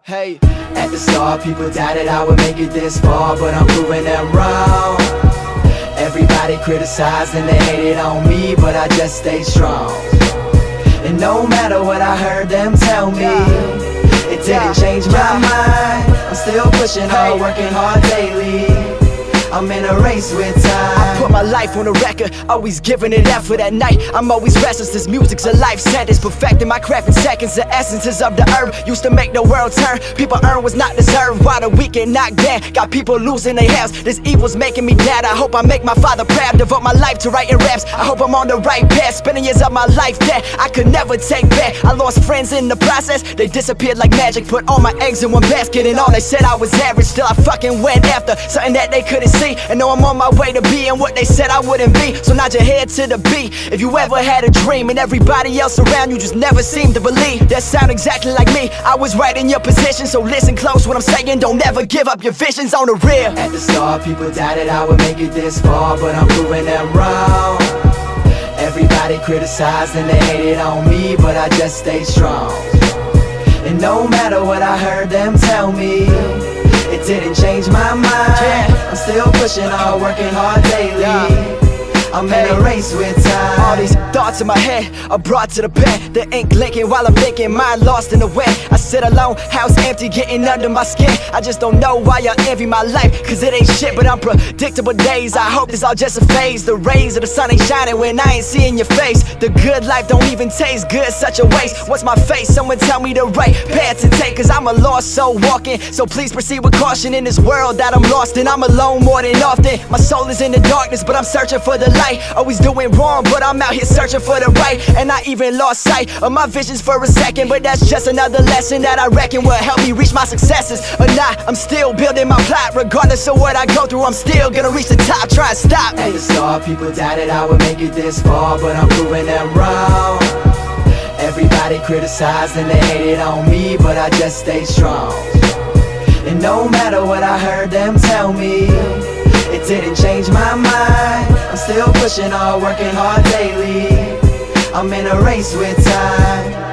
Hey. At the start, people doubted I would make it this far, but I'm proving them wrong. Everybody criticized and they hated on me, but I just stayed strong. And no matter what I heard them tell me, it didn't change my mind. I'm still pushing hard, working hard daily. I'm in a race with time. I put my life on the record, always giving it effort at night. I'm always restless, this music's a life sentence. Perfecting my craft in seconds, the essences of the herb used to make the world turn. People earn what's not deserved, while the weak get knocked down. Got people losing their health, this evil's making me mad. I hope I make my father proud, devote my life to writing raps. I hope I'm on the right path, spending years of my life that I could never take back. I lost friends in the process, they disappeared like magic. Put all my eggs in one basket and all they said I was average. Still I fucking went after something that they couldn't see, and know I'm on my way to being what they said I wouldn't be. So nod your head to the beat if you ever had a dream, and everybody else around you just never seemed to believe. That sound exactly like me, I was right in your position. So listen close what I'm saying, don't ever give up your visions on the real. At the start, people doubted I would make it this far, but I'm proving them wrong. Everybody criticized and they hated on me, but I just stayed strong. And no matter what I heard them tell me, it didn't change my mind. I'm still pushing hard, working hard daily. I'm in a race with time. All these thoughts in my head are brought to the pen. The ink linking while I'm thinking, mind lost in the wind. I sit alone, house empty, getting under my skin. I just don't know why y'all envy my life, cause it ain't shit but unpredictable days. I hope this all just a phase. The rays of the sun ain't shining when I ain't seeing your face. The good life don't even taste good, such a waste. What's my face? Someone tell me the right path to take, cause I'm a lost soul walking. So please proceed with caution in this world that I'm lost in. I'm alone more than often. My soul is in the darkness, but I'm searching for the light. Always doing wrong, but I'm out here searching for the right. And I even lost sight of my visions for a second, but that's just another lesson that I reckon will help me reach my successes. Or not, I'm still building my plot. Regardless of what I go through, I'm still gonna reach the top. Try and stop me. At the start, people doubted I would make it this far, but I'm proving them wrong. Everybody criticized and they hated on me, but I just stayed strong. And no matter what I heard them tell me, it didn't change my mind. I'm still pushing hard, working hard daily. I'm in a race with time.